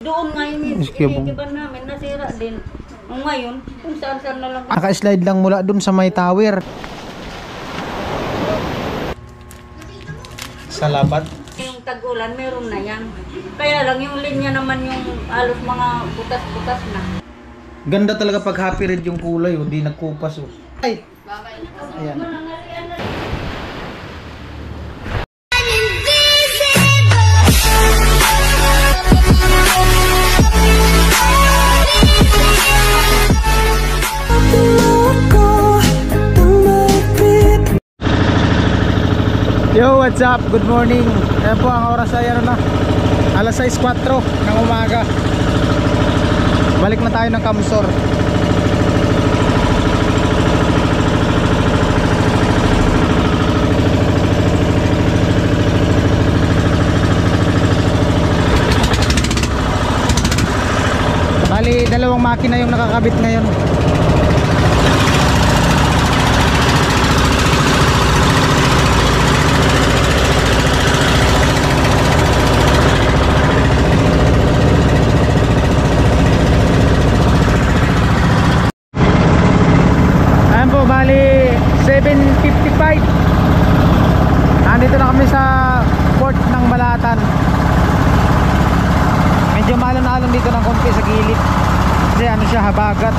Doon ngayon inigiban namin, nasira din. Ngayon, kung saan-saan na lang. Naka-slide lang mula doon sa may tower. Sa lapad? Yung tag-ulan, meron na yan. Kaya lang yung linya naman yung halos mga butas-butas na. Ganda talaga pag happy red yung kulay, oh. Di nagkupas. Oh. Ay! Ayan. Yo, what's up? Good morning. Ayan po, ang oras ay ano na, alas 6:04 ng umaga. Balik na tayo ng Kamsor. Bali, dalawang makina yung nakakabit ngayon. Bali 7:55. Nandito na kami sa port ng Balatan. Medyo malon na alon dito ng konti sa gilid. Kasi ano siya, habagat.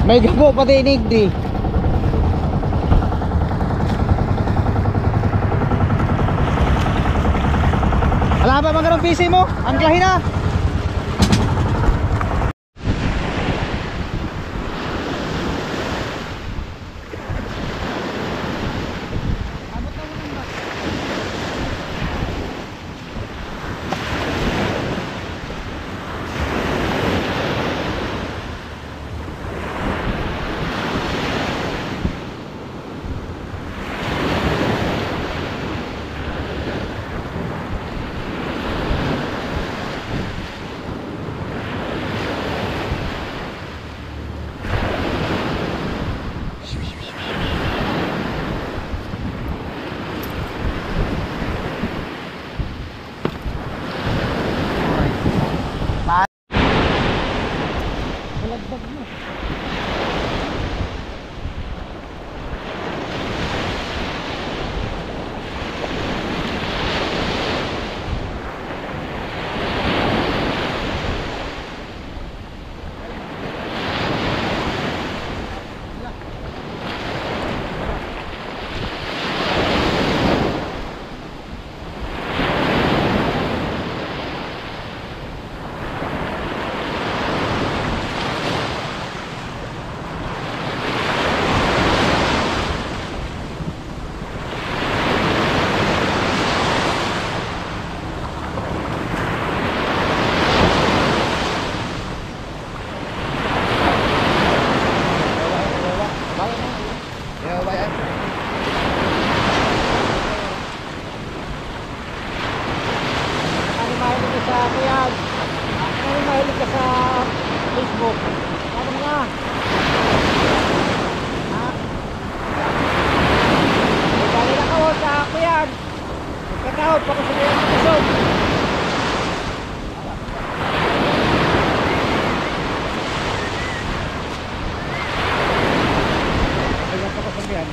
May gabo pati inigdi. Wala ba magandang PC mo? Angklahin na. Ano nga? Ha? Dali na ko sa ako yan. Magkakahod pa ko sa kanyang katusog. Ayan pa ko sa kanyang.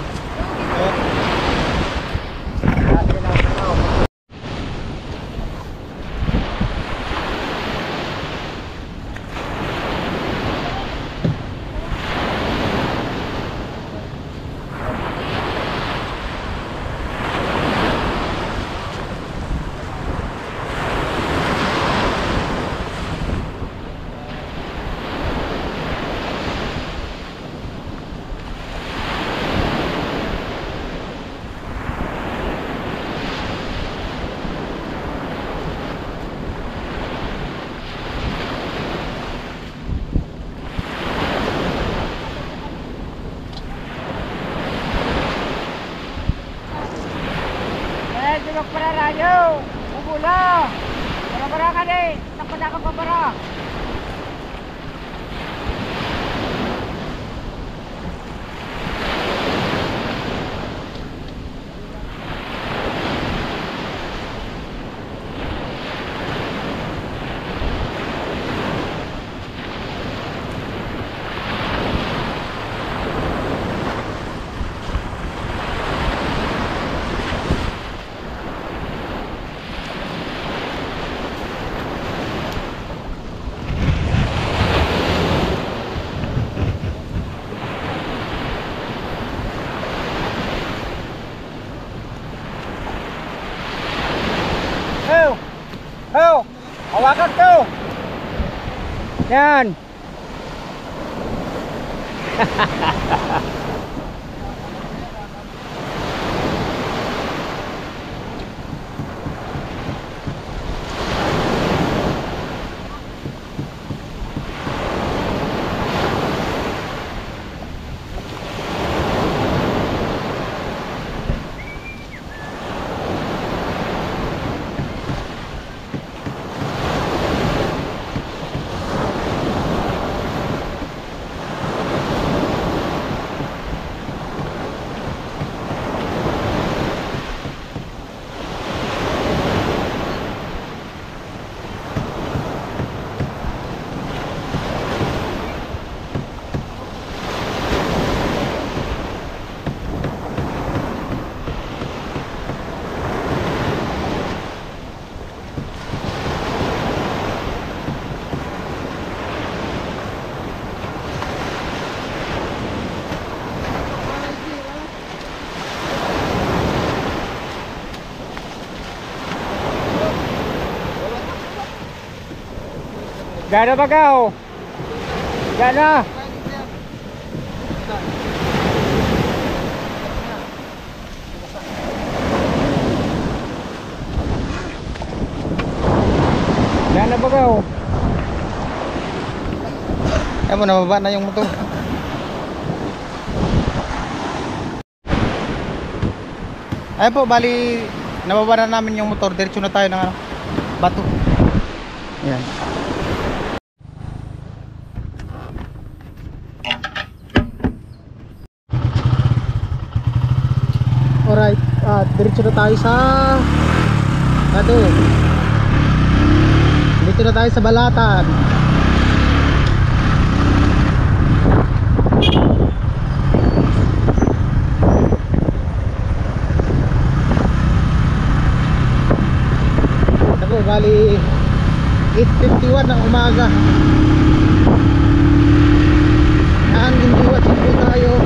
Tulog para rayo. Ubula. Para-para ka din. Takpada ka pa para. Hawakan to. Yan. Gana bagaw. Gana. Gana bagaw. Ayan mo, nababa na yung motor. Ayan po, bali nababa na namin yung motor. Diretso na tayo ng ano, bato. Ayan. Alright, diretso na tayo sa bato. Dito na tayo sa Balatan. Ako, bali 8:51 ng umaga. Ang indiwat po tayo.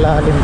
ilalim.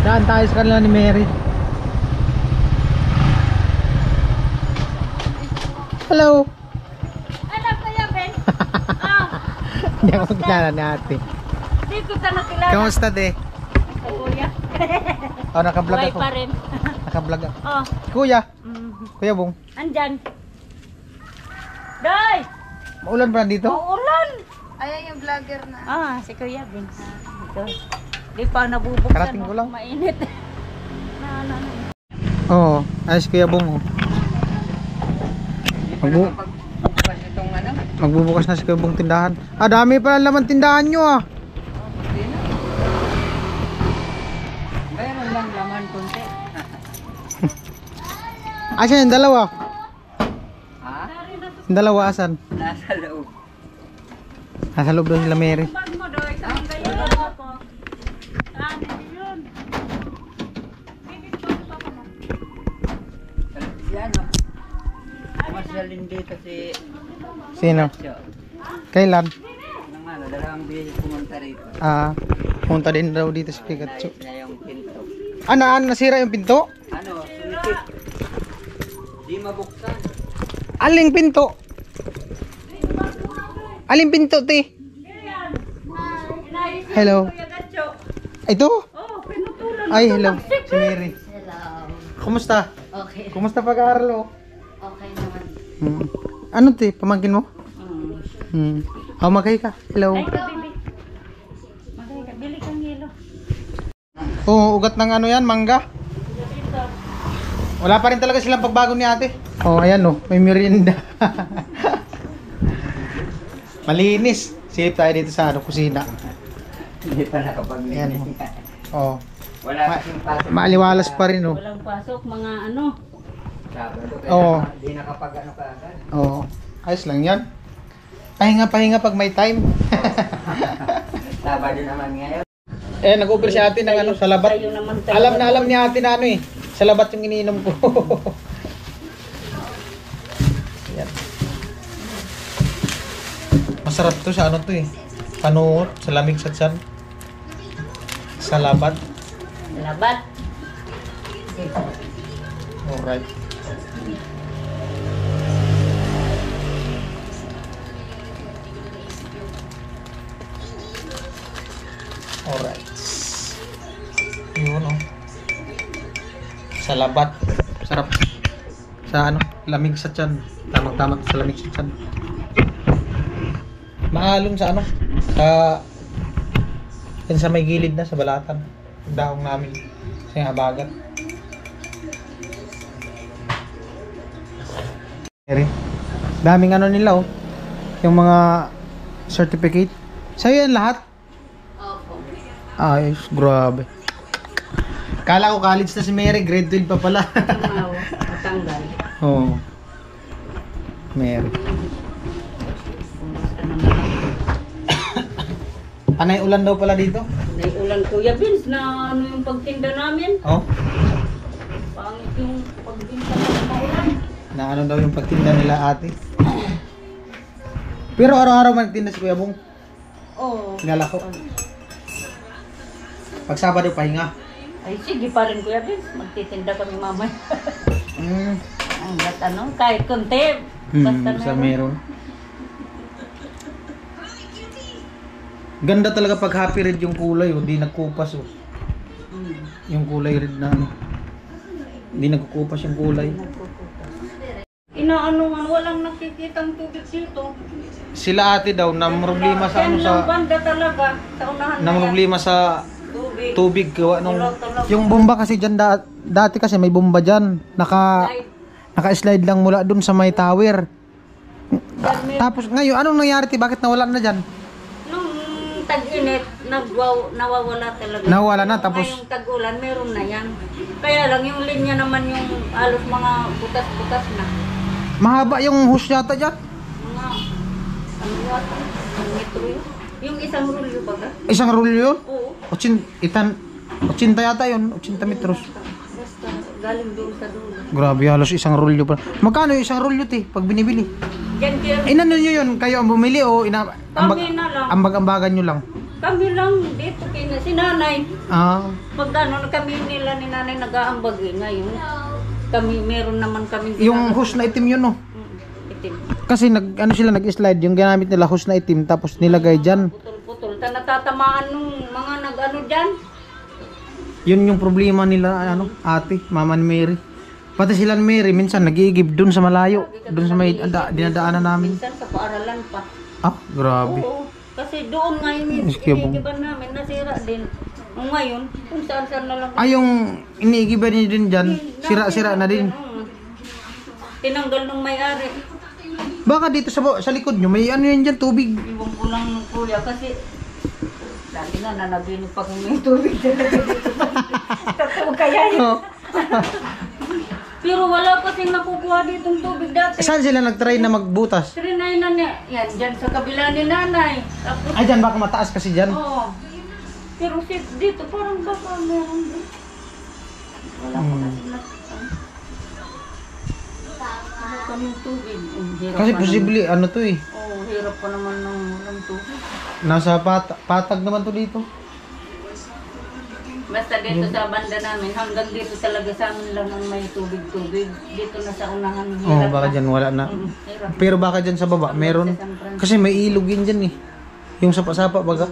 Daan tayo sa kanila ni Mary. Hello. Alam ko yan, Ben. Hindi ako kilala ni ate. Hindi ko ta nakilala. Kamusta de? Ay, kuya. Oh, nakablog Buhay ako. pa rin. Nakablog ako. Oh. Kuya. Mm. Kuya Bong. Andyan. Day! Maulan ba dito? Maulan! Ayan yung vlogger na. Si Kuya Ben. Ito. Di pa nabubuksan. Karating ko lang. Mainit. Oo, ayos Kuya Bong. Magbubukas na si Kuya Bong tindahan. Ah, dami pala laman tindahan nyo ah. Mayroon lang laman konti. Asan yung dalawa? Ha? Yung dalawa asan? Nasa loob. Nasa loob daw sila Mary. Bag mo daw, isang gayon ako. Yun. Yan o. Masyalin dito si Sino? Chacho. Kailan? Nang ano, dalawang bilis pumunta rito. Punta din daw dito si Pikachu. Nais na yung pinto. Nasira yung pinto? Ano, sumikip. Di mabuksan. Aling pinto? Aling pinto, te? Hello. Ito? Oh, pinutulan. Ay, hello. Si Mary. Hello. Kumusta? Okay. Kumusta pag-aaral, oh? Okay naman. Ano, te? Pamangkin mo? Mm. Magkay ka. Hello. Ay, kabili. Magay ka, bili kang hilo. Ugat ng ano yan, mangga. Wala pa rin talaga silang pagbago ni ate. Ayan may merienda. Malinis. Silip tayo dito sa kusina. Hindi pa nakapag-linis. Ayan, Wala kasing pasok. Maaliwalas pa rin, Walang pasok, mga ano. Sabado, kaya Oo. di nakapag ano ka agad. Ayos lang yan. Pahinga pag may time. Sabado naman ngayon. Nag-offer si ate ng sa labat. Tayo naman tayo. Alam ni ate na sa labat yung iniinom ko. Yan. Masarap to sa panuot, sa lamig sa tiyan. Sa labat. Labat. Alright. Alright. Yun sa labat. Sarap. Sa lamig sa tiyan. Tamang-tama sa lamig sa tiyan. Mahalon sa yan sa may gilid na sa balatan. Daong namin. Kasi nga bagat. Daming nila yung mga certificate. Sa'yo yan lahat? Opo. Ayos, grabe. Kala ko college na si Mary, grade 12 pa pala. Matanggal. Mary. Panay ulan daw pala dito? May ulan Kuya Vince na yung pagtinda namin. Pangit yung pagtinda ng maulan. Na daw yung pagtinda nila ate. Pero araw-araw magtinda si Kuya Bong. Oo. Lalako. Pag Sabado pahinga. Ay sige pa rin Kuya Vince. Magtitinda kami mamaya. Hanggat kahit konti. Basta meron. Ganda talaga pag happy red yung kulay, di nagkupas Yung kulay red na hindi nagkukupas yung kulay. Walang nakikitang tubig dito. Sila ate daw na problema sa Yan lang banda talaga. Sa unahan na problema sa tubig. tubig gawa nung yung bomba kasi diyan dati kasi may bomba diyan. Naka-slide lang mula dun sa may tower. Tapos ngayon anong nangyari bakit nawala na diyan? Tag-init, nawawala talaga. Nawala na, tapos ngayong tag-ulan, meron na yan. Kaya lang, yung linya naman yung halos mga butas-butas na. mahaba yung hose yata dyan. Mga, yata, ang metro yun. Yung isang rulyo baga? Isang rulyo yun? Oo. 80 yata yun, 80 metros. Basta, galing doon sa dulo. Grabe, halos isang rulyo pa. Magkano yung isang rulyo pag binibili? Diyan kaya, Inano nyo yun? Kayo ang bumili o kami na lang. ambag-ambagan nyo lang? Kami lang dito si nanay. Pag kami nila ni nanay nag-aambag ngayon. Meron naman kami Yung hose na itim yun itim. Kasi sila nag-slide, yung ginamit nila hose na itim tapos nilagay dyan. Putol-putol. Natatamaan nung mga dyan. Yun yung problema nila ate, mama ni Mary. Pati sila ni Mary minsan nag-iigib dun sa malayo, dun sa may dinadaanan namin. Minsan sa paaralan pa. Grabe. Oo. Kasi doon ngayon iniigiban namin, nasira din. Ngayon, kung saan-saan na lang. Yung iniigiban niyo din dyan, sira-sira na din. Tinanggal nung may-ari. Baka dito sa likod nyo, may yan dyan, tubig. Iwan ko lang ng kuya kasi dati nga nanabinig pa kung may tubig talaga dito. Totoo kaya yun. Pero wala kasing nakukuha ditong tubig dati. Saan sila nag-try na magbutas? Trinay na niya. Yan, dyan sa kabila ni nanay. Tapos, Ay, dyan baka mataas kasi dyan. oo. Pero dito parang baka meron din. Wala pa kasi wala kaming tubig. Hirap Kasi pa posible, ano to eh. naman. Oo, hirap pa naman ng walang tubig. Nasa patag naman to dito. Basta dito sa banda namin, hanggang dito talaga sa amin lang ang may tubig-tubig. Dito na sa unahan, Oo, hirap baka pa. dyan wala na. Hirap. Pero baka dyan sa baba, meron. Kasi may ilog yun dyan eh. Yung sapa-sapa baga.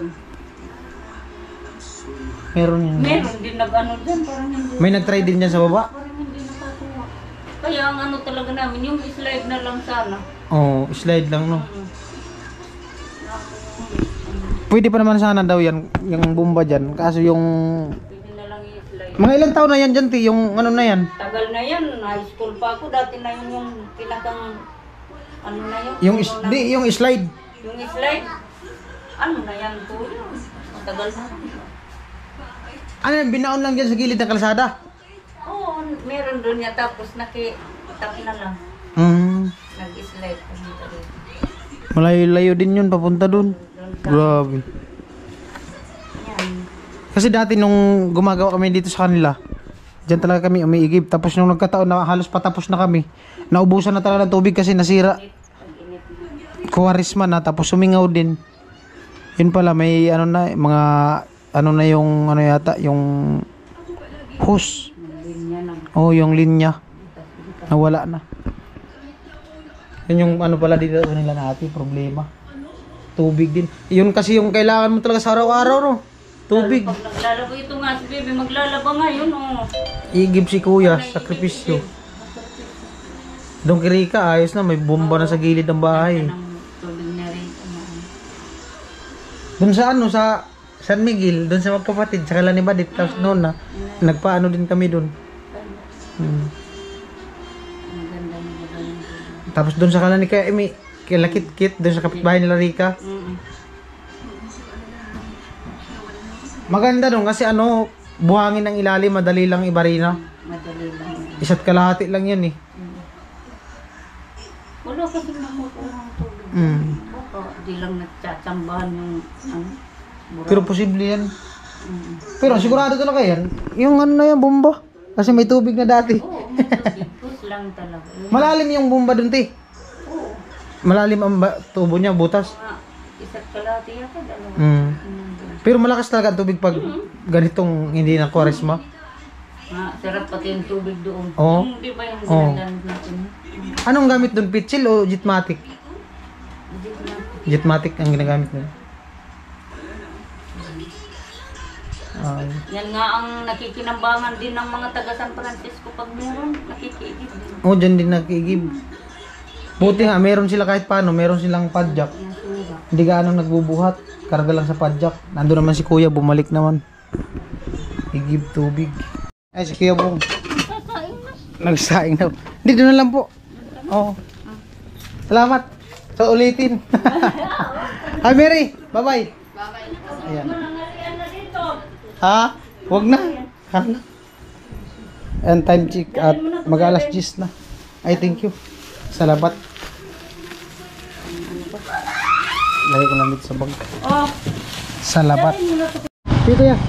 Meron yun. Meron din nag-ano dyan, parang hindi. May nag-try din dyan sa baba. Parang hindi nakakuha. Kaya ang ano talaga namin, yung slide na lang sana. Oo, slide lang no. Pwede pa naman sana daw yan, yung bomba dyan. Kaso yung... Pwede na lang i-slide. Mga ilang taon na yan dyan, ti? Yung ano na yan? Tagal na yan, high school pa ako. Dati na yun yung pinakang, ano na yun? Yung, Puno na- di, yung slide. Yung slide, ano na yan po yun? Matagal na. Ano yan, binaon lang dyan sa gilid ng kalsada? Oo, meron doon niya. Tapos nakitap na lang. Nag-slide pa dito rin. Malayo-layo din yun, papunta dun. Doon sa, Grabe. yan. Kasi dati nung gumagawa kami dito sa kanila, dyan talaga kami umiigib. Tapos nung nagkataon na halos patapos na kami, naubusan na talaga ng tubig kasi nasira. Pag-init na. Kuwarisma na, tapos sumingaw din. Yun pala, may ano na, mga ano na yung ano yata, yung hose. Linya na. Oh, yung linya. Nawala na. Yun yung ano pala dito sa nila natin, problema. Tubig din. Yun kasi yung kailangan mo talaga sa araw-araw, no? Tubig. Pag naglalaba ito nga si Bebe, maglalaba ngayon, oh. Igib si kuya, sakripisyo. Doon kay Rika, ayos na, may bomba na sa gilid ng bahay. Ng tubig na rin. Doon sa ano, sa San Miguel, doon sa magkapatid, sa kala ni Badit, tapos noon na, nagpaano din kami doon. Maganda na magaling. Tapos doon sa kala ni Kaya Emi, kila Kit-Kit, doon sa kapitbahay nila Rika. Maganda doon kasi ano, buhangin ng ilalim, madali lang ibarina. Madali lang. Isa't kalahati lang yan eh. Wala kasi makukuha ng tubig. Baka di lang nagtsatsambahan yung ano. burang. Pero posible yan. Pero sigurado talaga yan. Yung ano na yan, bomba. Kasi may tubig na dati. Oo, may tubig. Pus lang talaga. Malalim yung bomba doon, ti. Oo. Malalim ang tubo niya, butas. Mga isa't kalahati yata, dalawa. Pero malakas talaga ang tubig pag ganitong hindi na kwaresma. Sarap pati yung tubig doon. Oo. Di ba yung Oo. ginagamit natin? Anong gamit doon? Pitsil o Jetmatic? Hindi ko lang. Jetmatic ang ginagamit nila. Yan nga ang nakikinambangan din ng mga taga San Francisco pag meron, nakikiigib din. Oh, dyan din nakikigib. Buti nga, meron sila kahit paano, meron silang padjak. Yung sura. Hindi gaano nagbubuhat. Karga lang sa padjak. Nandun naman si kuya, bumalik naman. Igib tubig. Ay, si kuya Bong. Nagsaing na. Dito na lang po. Oo. Salamat. So, ulitin. Hi, Mary. Bye-bye. Bye-bye. Ayan. Ha? Huwag na. Kana. And time check at mag-alas 10 na. I thank you. Salamat. Lagay ko lang dito sa bag. Oh, Salamat. Dito yan.